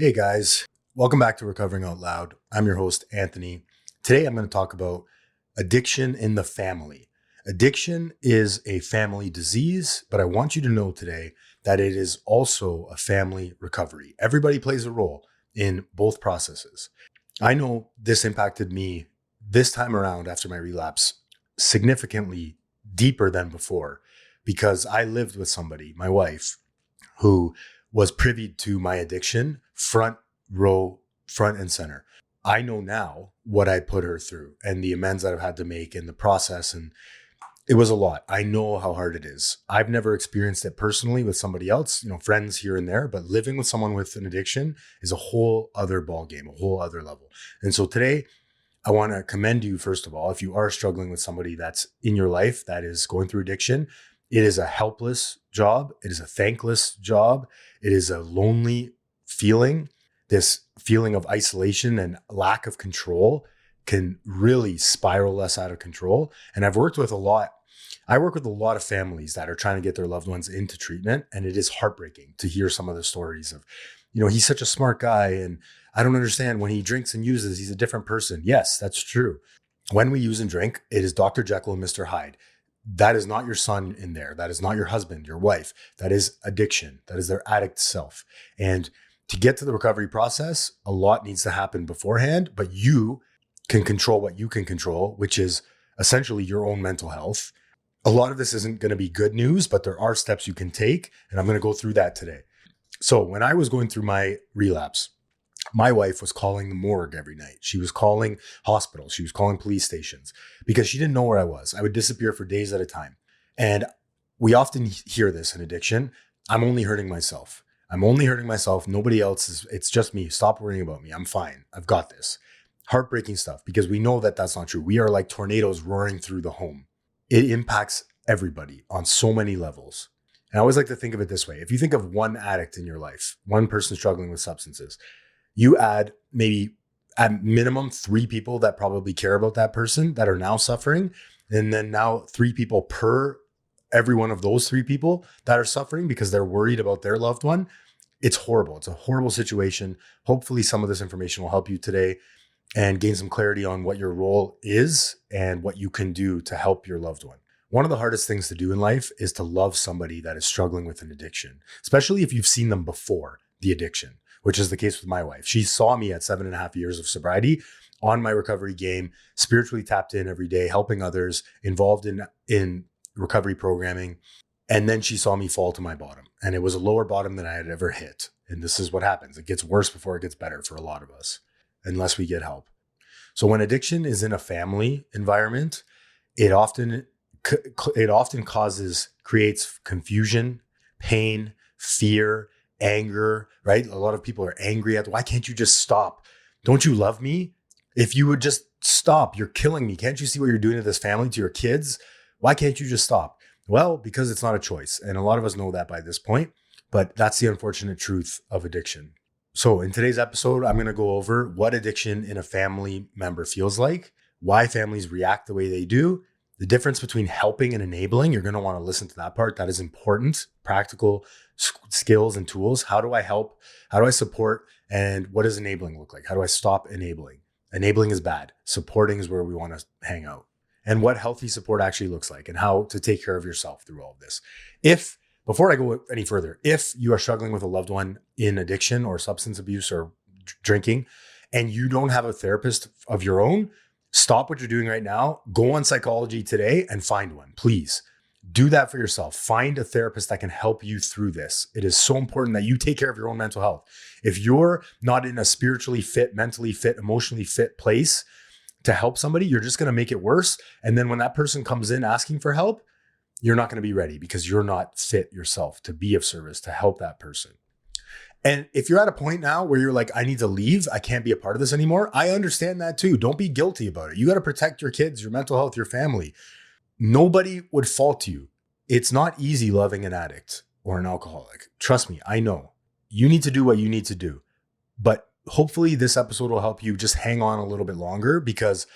Hey guys, welcome back to Recovering Out Loud. I'm your host, Anthony. Today I'm going to talk about addiction in the family. Addiction is a family disease, but I want you to know today that it is also a family recovery. Everybody plays a role in both processes. I know this impacted me this time around after my relapse significantly deeper than before because I lived with somebody, my wife, who was privy to my addiction front row, front and center. I know now what I put her through and the amends that I've had to make in the process. And it was a lot. I know how hard it is. I've never experienced it personally with somebody else, friends here and there, but living with someone with an addiction is a whole other ball game, a whole other level. And so today I want to commend you, first of all, if you are struggling with somebody that's in your life that is going through addiction. It is a helpless job. It is a thankless job. It is a lonely feeling. This feeling of isolation and lack of control can really spiral us out of control. And I work with a lot of families that are trying to get their loved ones into treatment. And it is heartbreaking to hear some of the stories of, he's such a smart guy and I don't understand when he drinks and uses, he's a different person. Yes, that's true. When we use and drink, it is Dr. Jekyll and Mr. Hyde. That is not your son in there. That is not your husband, your wife. That is addiction. That is their addict self. And to get to the recovery process, a lot needs to happen beforehand, but you can control what you can control, which is essentially your own mental health. A lot of this isn't going to be good news, but there are steps you can take. And I'm going to go through that today. So when I was going through my relapse, my wife was calling the morgue every night. She was calling hospitals. She was calling police stations because she didn't know where I was. I would disappear for days at a time. And we often hear this in addiction. I'm only hurting myself. I'm only hurting myself. Nobody else it's just me. Stop worrying about me. I'm fine. I've got this. Heartbreaking stuff because we know that that's not true. We are like tornadoes roaring through the home. It impacts everybody on so many levels. And I always like to think of it this way. If you think of one addict in your life, one person struggling with substances, you add maybe at minimum 3 people that probably care about that person that are now suffering. And then now 3 people per every one of those 3 people that are suffering because they're worried about their loved one. It's horrible. It's a horrible situation. Hopefully some of this information will help you today and gain some clarity on what your role is and what you can do to help your loved one. One of the hardest things to do in life is to love somebody that is struggling with an addiction, especially if you've seen them before the addiction, which is the case with my wife. She saw me at 7.5 years of sobriety on my recovery game, spiritually tapped in every day, helping others, involved in recovery programming. And then she saw me fall to my bottom. And it was a lower bottom than I had ever hit. And this is what happens. It gets worse before it gets better for a lot of us, unless we get help. So when addiction is in a family environment, it often creates confusion, pain, fear, anger, right? A lot of people are angry at, why can't you just stop? Don't you love me? If you would just stop, you're killing me. Can't you see what you're doing to this family, to your kids? Why can't you just stop? Well, because it's not a choice. And a lot of us know that by this point, but that's the unfortunate truth of addiction. So in today's episode, I'm going to go over what addiction in a family member feels like, why families react the way they do, the difference between helping and enabling. You're going to want to listen to that part. That is important. Practical skills and tools. How do I help? How do I support? And what does enabling look like? How do I stop enabling? Enabling is bad. Supporting is where we want to hang out. And what healthy support actually looks like and how to take care of yourself through all of this. Before I go any further, if you are struggling with a loved one in addiction or substance abuse or drinking, and you don't have a therapist of your own, stop what you're doing right now. Go on Psychology Today and find one, please. Do that for yourself. Find a therapist that can help you through this. It is so important that you take care of your own mental health. If you're not in a spiritually fit, mentally fit, emotionally fit place to help somebody, you're just going to make it worse. And then when that person comes in asking for help, you're not going to be ready because you're not fit yourself to be of service, to help that person. And if you're at a point now where you're like, I need to leave, I can't be a part of this anymore, I understand that too. Don't be guilty about it. You got to protect your kids, your mental health, your family. Nobody would fault you. It's not easy loving an addict or an alcoholic. Trust me, I know. You need to do what you need to do. But hopefully this episode will help you just hang on a little bit longer because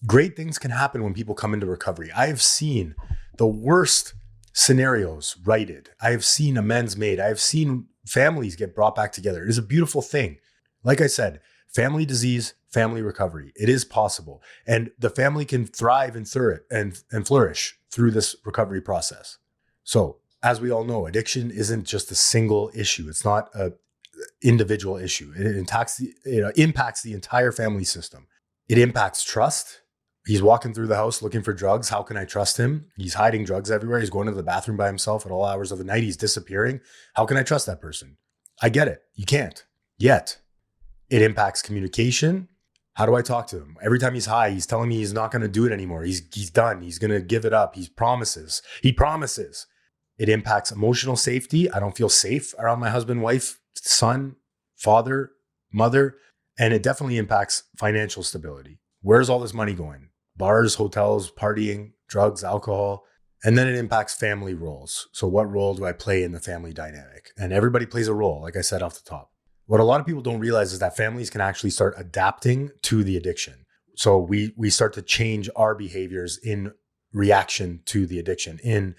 great things can happen when people come into recovery. I have seen the worst scenarios righted. I have seen amends made. I have seen families get brought back together. It is a beautiful thing. Like I said, family disease, family recovery. It is possible. And the family can thrive and flourish through this recovery process. So, as we all know, addiction isn't just a single issue. It's not a individual issue. It impacts the entire family system. It impacts trust. He's walking through the house looking for drugs. How can I trust him? He's hiding drugs everywhere. He's going to the bathroom by himself at all hours of the night. He's disappearing. How can I trust that person? I get it. You can't yet. It impacts communication. How do I talk to him? Every time he's high, he's telling me he's not going to do it anymore. He's done. He's going to give it up. He promises. It impacts emotional safety. I don't feel safe around my husband, wife, son, father, mother. And it definitely impacts financial stability. Where's all this money going? Bars, hotels, partying, drugs, alcohol. And then it impacts family roles. So what role do I play in the family dynamic? And everybody plays a role, like I said off the top. What a lot of people don't realize is that families can actually start adapting to the addiction. So we start to change our behaviors in reaction to the addiction, in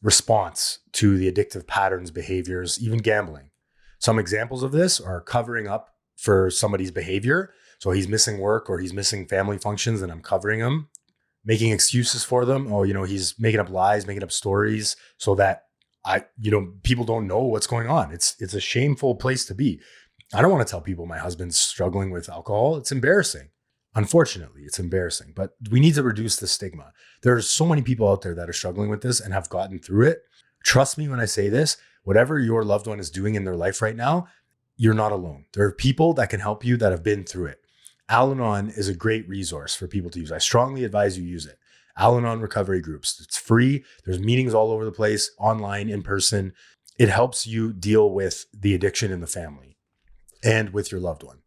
response to the addictive patterns, behaviors, even gambling. Some examples of this are covering up for somebody's behavior. So he's missing work or he's missing family functions and I'm covering him, making excuses for them. Oh, he's making up lies, making up stories so that people don't know what's going on. It's a shameful place to be. I don't want to tell people my husband's struggling with alcohol. It's embarrassing. Unfortunately, it's embarrassing, but we need to reduce the stigma. There are so many people out there that are struggling with this and have gotten through it. Trust me when I say this, whatever your loved one is doing in their life right now, you're not alone. There are people that can help you that have been through it. Al-Anon is a great resource for people to use. I strongly advise you use it. Al-Anon recovery groups. It's free. There's meetings all over the place, online, in person. It helps you deal with the addiction in the family and with your loved one.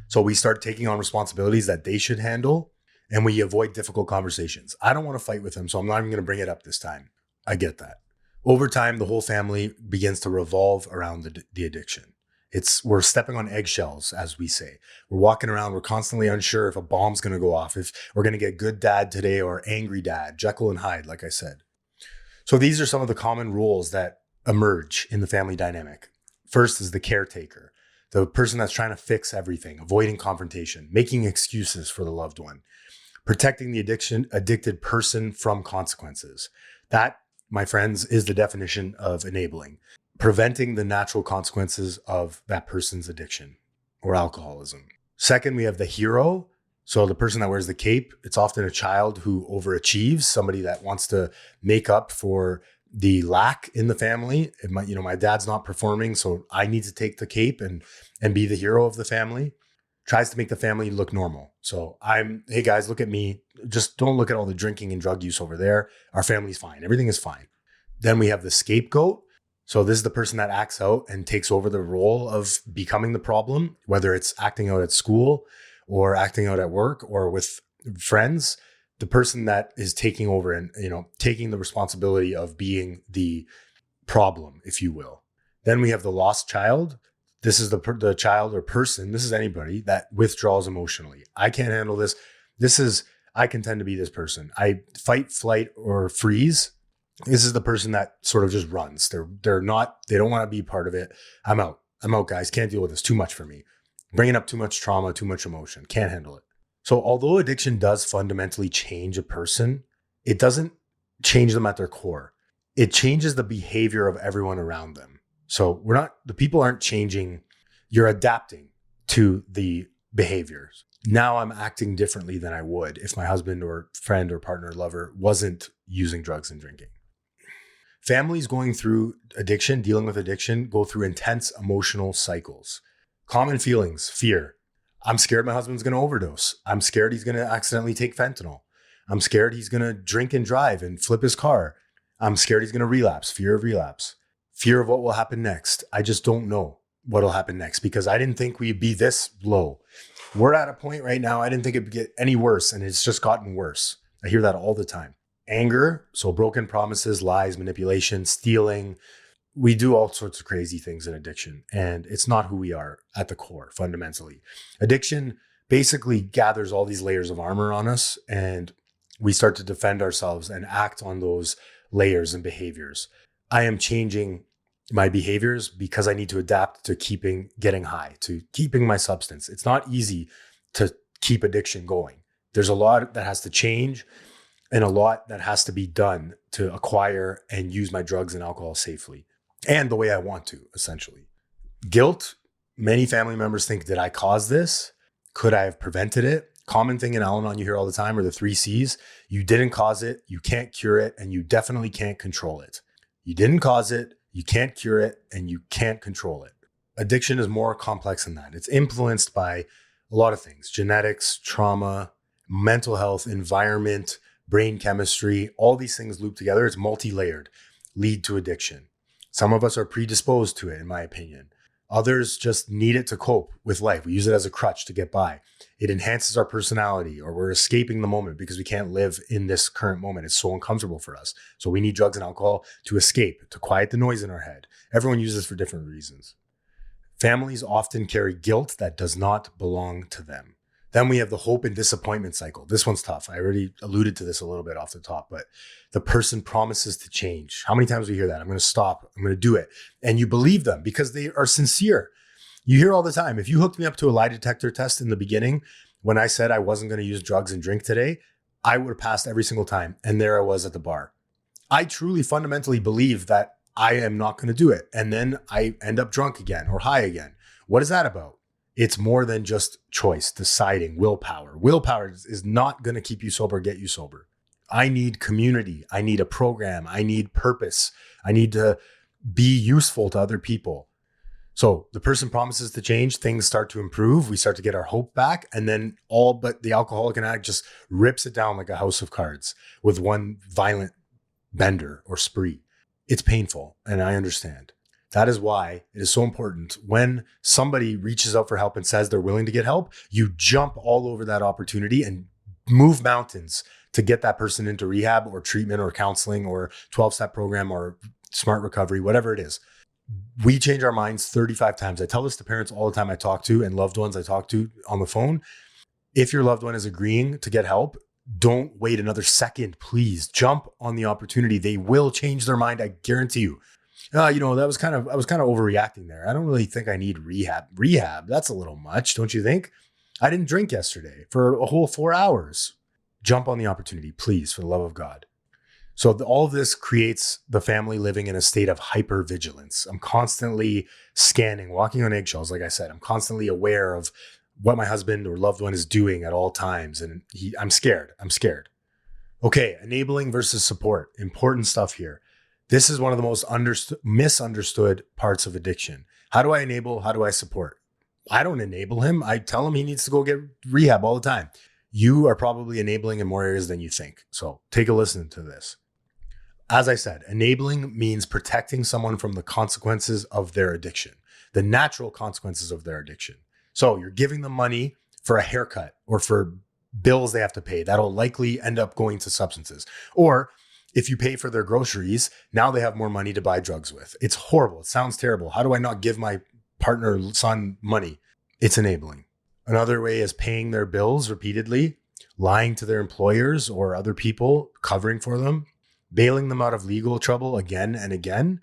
So we start taking on responsibilities that they should handle and we avoid difficult conversations. I don't want to fight with them, so I'm not even going to bring it up this time. I get that. Over time, the whole family begins to revolve around the addiction. We're stepping on eggshells, as we say. We're walking around. We're constantly unsure if a bomb's going to go off, if we're going to get good dad today or angry dad, Jekyll and Hyde, like I said. So these are some of the common roles that emerge in the family dynamic. First is the caretaker, the person that's trying to fix everything, avoiding confrontation, making excuses for the loved one, protecting the addicted person from consequences. That, my friends, is the definition of enabling. Preventing the natural consequences of that person's addiction or alcoholism. Second, we have the hero. So the person that wears the cape, it's often a child who overachieves, somebody that wants to make up for the lack in the family. My dad's not performing, so I need to take the cape and be the hero of the family. Tries to make the family look normal. So hey guys, look at me. Just don't look at all the drinking and drug use over there. Our family's fine. Everything is fine. Then we have the scapegoat. So this is the person that acts out and takes over the role of becoming the problem, whether it's acting out at school or acting out at work or with friends. The person that is taking over and, taking the responsibility of being the problem, if you will. Then we have the lost child. This is the child or person. This is anybody that withdraws emotionally. I can't handle this. I can tend to be this person. I fight, flight, or freeze. This is the person that sort of just runs. They don't want to be part of it. I'm out, guys. Can't deal with this. Too much for me. Bringing up too much trauma, too much emotion. Can't handle it. So although addiction does fundamentally change a person, it doesn't change them at their core. It changes the behavior of everyone around them. So the people aren't changing. You're adapting to the behaviors. Now I'm acting differently than I would if my husband or friend or partner, lover wasn't using drugs and drinking. Families going through addiction, dealing with addiction, go through intense emotional cycles. Common feelings, fear. I'm scared my husband's going to overdose. I'm scared he's going to accidentally take fentanyl. I'm scared he's going to drink and drive and flip his car. I'm scared he's going to relapse, fear of relapse. Fear of what will happen next. I just don't know what will happen next because I didn't think we'd be this low. We're at a point right now, I didn't think it'd get any worse, and it's just gotten worse. I hear that all the time. Anger, so broken promises, lies, manipulation, stealing. We do all sorts of crazy things in addiction, and it's not who we are at the core, fundamentally. Addiction basically gathers all these layers of armor on us, and we start to defend ourselves and act on those layers and behaviors. I am changing my behaviors because I need to adapt to getting high, to keeping my substance. It's not easy to keep addiction going. There's a lot that has to change and a lot that has to be done to acquire and use my drugs and alcohol safely and the way I want to, essentially. Guilt. Many family members think, did I cause this? Could I have prevented it? Common thing in Al-Anon you hear all the time are the 3 C's. You didn't cause it, you can't cure it, and you definitely can't control it. You didn't cause it, you can't cure it, and you can't control it. Addiction is more complex than that. It's influenced by a lot of things: genetics, trauma, mental health, environment, brain chemistry. All these things loop together. It's multi-layered, lead to addiction. Some of us are predisposed to it, in my opinion. Others just need it to cope with life. We use it as a crutch to get by. It enhances our personality, or we're escaping the moment because we can't live in this current moment. It's so uncomfortable for us. So we need drugs and alcohol to escape, to quiet the noise in our head. Everyone uses for different reasons. Families often carry guilt that does not belong to them. Then we have the hope and disappointment cycle. This one's tough. I already alluded to this a little bit off the top, but the person promises to change. How many times do we hear that? I'm going to stop. I'm going to do it. And you believe them because they are sincere. You hear all the time, if you hooked me up to a lie detector test in the beginning, when I said I wasn't going to use drugs and drink today, I would have passed every single time. And there I was at the bar. I truly fundamentally believe that I am not going to do it. And then I end up drunk again or high again. What is that about? It's more than just choice, deciding, willpower. Willpower is not going to keep you sober, get you sober. I need community. I need a program. I need purpose. I need to be useful to other people. So the person promises to change, things start to improve. We start to get our hope back. And then all but the alcoholic and addict just rips it down like a house of cards with one violent bender or spree. It's painful, and I understand. That is why it is so important when somebody reaches out for help and says they're willing to get help, you jump all over that opportunity and move mountains to get that person into rehab or treatment or counseling or 12-step program or smart recovery, whatever it is. We change our minds 35 times. I tell this to parents all the time I talk to and loved ones I talk to on the phone. If your loved one is agreeing to get help, don't wait another second, please. Jump on the opportunity. They will change their mind. I guarantee you. I was kind of overreacting there. I don't really think I need rehab. Rehab, that's a little much, don't you think? I didn't drink yesterday for a whole 4 hours. Jump on the opportunity, please, for the love of God. So all of this creates the family living in a state of hypervigilance. I'm constantly scanning, walking on eggshells. Like I said, I'm constantly aware of what my husband or loved one is doing at all times. And I'm scared. Okay, enabling versus support. Important stuff here. This is one of the most misunderstood parts of addiction. How do I enable? How do I support? I don't enable him. I tell him he needs to go get rehab all the time. You are probably enabling in more areas than you think. So take a listen to this. As I said, enabling means protecting someone from the consequences of their addiction, the natural consequences of their addiction. So you're giving them money for a haircut or for bills they have to pay. That'll likely end up going to substances. Or if you pay for their groceries, now they have more money to buy drugs with. It's horrible. It sounds terrible. How do I not give my partner or son money? It's enabling. Another way is paying their bills repeatedly, lying to their employers or other people, covering for them, bailing them out of legal trouble again and again,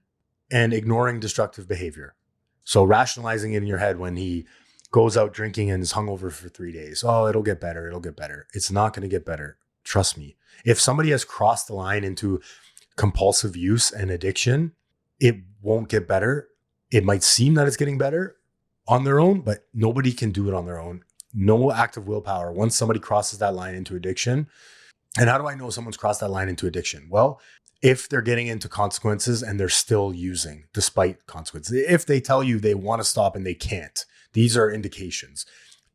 and ignoring destructive behavior. So rationalizing it in your head when he goes out drinking and is hungover for 3 days. Oh, it'll get better. It'll get better. It's not going to get better. Trust me. If somebody has crossed the line into compulsive use and addiction, it won't get better. It might seem that it's getting better on their own, but nobody can do it on their own. No act of willpower. Once somebody crosses that line into addiction, and how do I know someone's crossed that line into addiction? Well, if they're getting into consequences and they're still using despite consequences, if they tell you they want to stop and they can't, these are indications.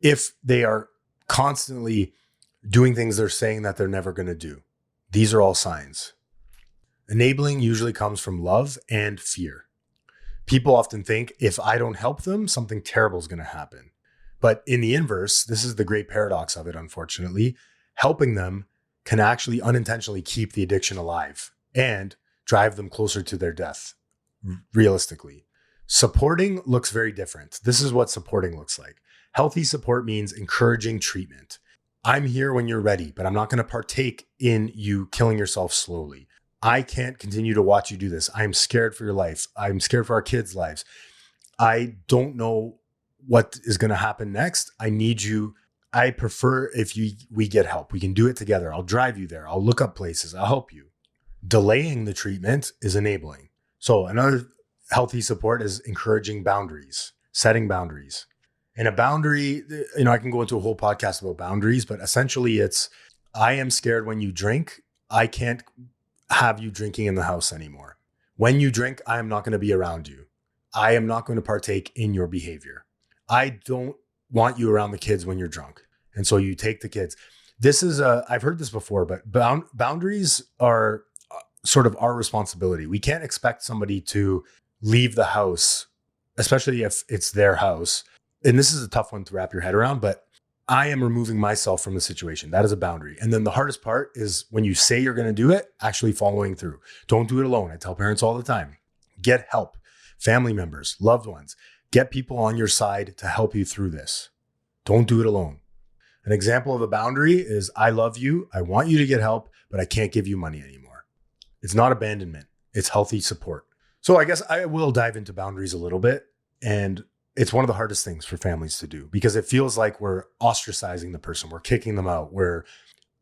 If they are constantly doing things they're saying that they're never going to do, these are all signs. Enabling usually comes from love and fear. People often think if I don't help them, something terrible is going to happen. But in the inverse, this is the great paradox of it, unfortunately, helping them can actually unintentionally keep the addiction alive and drive them closer to their death, realistically. Supporting looks very different. This is what supporting looks like. Healthy support means encouraging treatment. I'm here when you're ready, but I'm not going to partake in you killing yourself slowly. I can't continue to watch you do this. I'm scared for your life. I'm scared for our kids' lives. I don't know what is going to happen next. I need you. I prefer if we get help. We can do it together. I'll drive you there. I'll look up places. I'll help you. Delaying the treatment is enabling. So another healthy support is encouraging boundaries, setting boundaries. And a boundary, I can go into a whole podcast about boundaries, but essentially it's, I am scared when you drink. I can't have you drinking in the house anymore. When you drink, I am not going to be around you. I am not going to partake in your behavior. I don't want you around the kids when you're drunk. And so you take the kids. I've heard this before, but boundaries are sort of our responsibility. We can't expect somebody to leave the house, especially if it's their house. And this is a tough one to wrap your head around, but I am removing myself from the situation. That is a boundary. And then the hardest part is when you say you're going to do it, actually following through. Don't do it alone. I tell parents all the time, get help, family members, loved ones, get people on your side to help you through this. Don't do it alone. An example of a boundary is, I love you. I want you to get help, but I can't give you money anymore. It's not abandonment. It's healthy support. So I guess I will dive into boundaries a little bit. And it's one of the hardest things for families to do because it feels like we're ostracizing the person. We're kicking them out. We're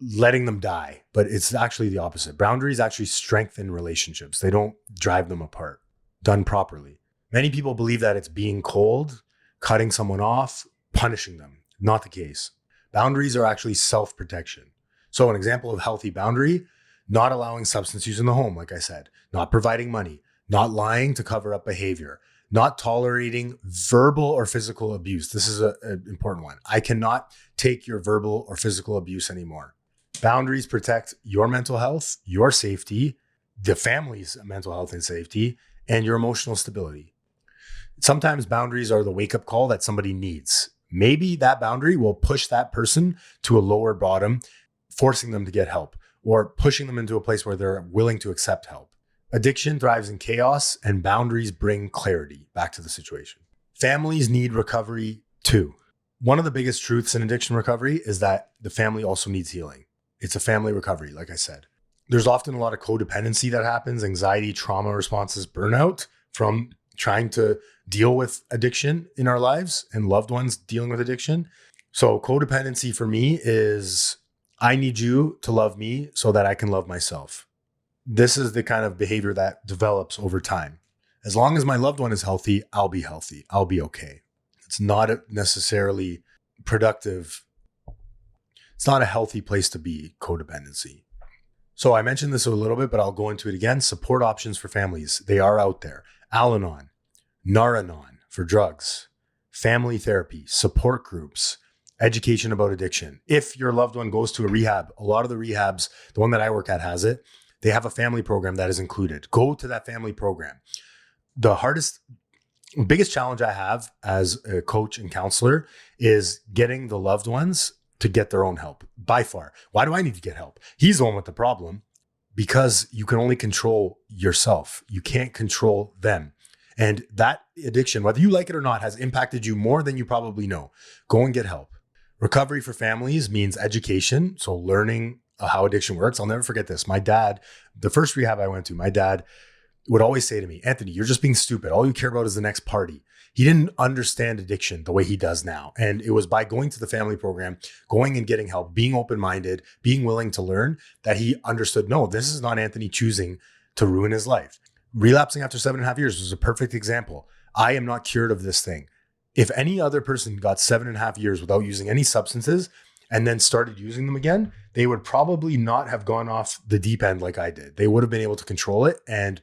letting them die, but it's actually the opposite. Boundaries actually strengthen relationships. They don't drive them apart, done properly. Many people believe that it's being cold, cutting someone off, punishing them. Not the case. Boundaries are actually self-protection. So an example of healthy boundary, not allowing substance use in the home, like I said, not providing money, not lying to cover up behavior, not tolerating verbal or physical abuse. This is an important one. I cannot take your verbal or physical abuse anymore. Boundaries protect your mental health, your safety, the family's mental health and safety, and your emotional stability. Sometimes boundaries are the wake-up call that somebody needs. Maybe that boundary will push that person to a lower bottom, forcing them to get help or pushing them into a place where they're willing to accept help. Addiction thrives in chaos, and boundaries bring clarity back to the situation. Families need recovery too. One of the biggest truths in addiction recovery is that the family also needs healing. It's a family recovery, like I said. There's often a lot of codependency that happens, anxiety, trauma responses, burnout from trying to deal with addiction in our lives and loved ones dealing with addiction. So codependency for me is, I need you to love me so that I can love myself. This is the kind of behavior that develops over time. As long as my loved one is healthy, I'll be healthy. I'll be okay. It's not necessarily productive. It's not a healthy place to be, codependency. So I mentioned this a little bit, but I'll go into it again. Support options for families. They are out there. Al-Anon, Nar-Anon for drugs, family therapy, support groups, education about addiction. If your loved one goes to a rehab, a lot of the rehabs, the one that I work at has it, they have a family program that is included. Go to that family program. The biggest challenge I have as a coach and counselor is getting the loved ones to get their own help, by far. Why do I need to get help? He's the one with the problem, because you can only control yourself. You can't control them. And that addiction, whether you like it or not, has impacted you more than you probably know. Go and get help. Recovery for families means education. So learning how addiction works. I'll never forget this. My dad, the first rehab I went to, my dad would always say to me, Anthony, you're just being stupid. All you care about is the next party. He didn't understand addiction the way he does now. And it was by going to the family program, going and getting help, being open-minded, being willing to learn, that he understood, no, this is not Anthony choosing to ruin his life. Relapsing after 7.5 years was a perfect example. I am not cured of this thing. If any other person got 7.5 years without using any substances and then started using them again, they would probably not have gone off the deep end like I did. They would have been able to control it. And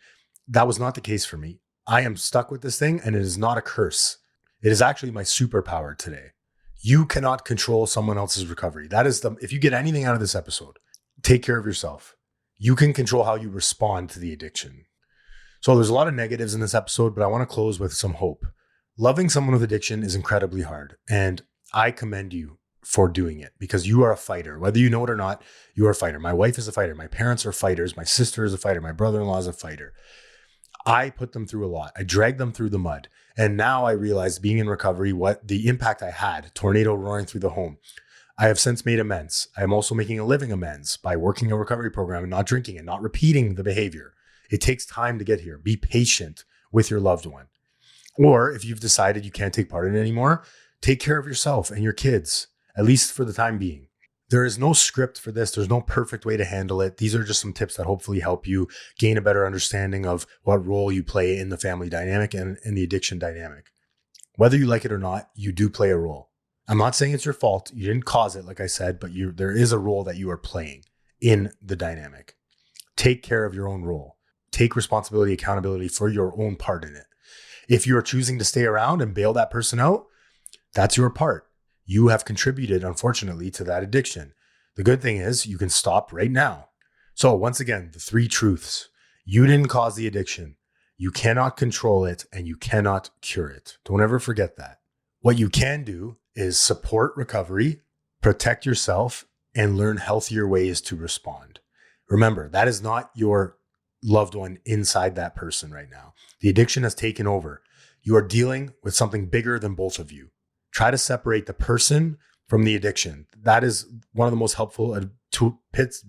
that was not the case for me. I am stuck with this thing, and it is not a curse. It is actually my superpower today. You cannot control someone else's recovery. If you get anything out of this episode, take care of yourself. You can control how you respond to the addiction. So there's a lot of negatives in this episode, but I want to close with some hope. Loving someone with addiction is incredibly hard, and I commend you for doing it, because you are a fighter. Whether you know it or not, you are a fighter. My wife is a fighter. My parents are fighters. My sister is a fighter. My brother-in-law is a fighter. I put them through a lot. I dragged them through the mud. And now I realized, being in recovery, what the impact I had, tornado roaring through the home. I have since made amends. I am also making a living amends by working a recovery program and not drinking and not repeating the behavior. It takes time to get here. Be patient with your loved one. Or if you've decided you can't take part in it anymore, take care of yourself and your kids, at least for the time being. There is no script for this. There's no perfect way to handle it. These are just some tips that hopefully help you gain a better understanding of what role you play in the family dynamic and in the addiction dynamic. Whether you like it or not, you do play a role. I'm not saying it's your fault. You didn't cause it, like I said, but there is a role that you are playing in the dynamic. Take care of your own role. Take responsibility, accountability for your own part in it. If you are choosing to stay around and bail that person out, that's your part. You have contributed, unfortunately, to that addiction. The good thing is you can stop right now. So once again, the 3 truths. You didn't cause the addiction. You cannot control it and you cannot cure it. Don't ever forget that. What you can do is support recovery, protect yourself, and learn healthier ways to respond. Remember, that is not your loved one inside that person right now. The addiction has taken over. You are dealing with something bigger than both of you. Try to separate the person from the addiction. That is one of the most helpful tidbits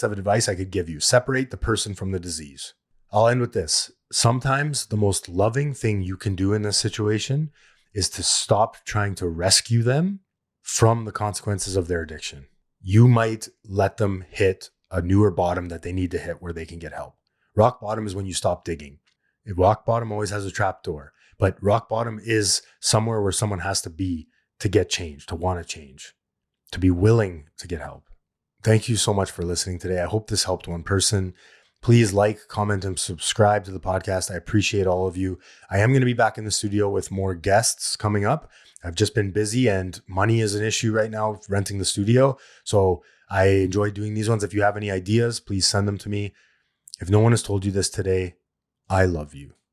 of advice I could give you. Separate the person from the disease. I'll end with this. Sometimes the most loving thing you can do in this situation is to stop trying to rescue them from the consequences of their addiction. You might let them hit a newer bottom that they need to hit where they can get help. Rock bottom is when you stop digging. Rock bottom always has a trap door, but rock bottom is somewhere where someone has to be to get change, to want to change, to be willing to get help. Thank you so much for listening today. I hope this helped one person. Please like, comment, and subscribe to the podcast. I appreciate all of you. I am going to be back in the studio with more guests coming up. I've just been busy and money is an issue right now, renting the studio. So I enjoy doing these ones. If you have any ideas, please send them to me. If no one has told you this today, I love you.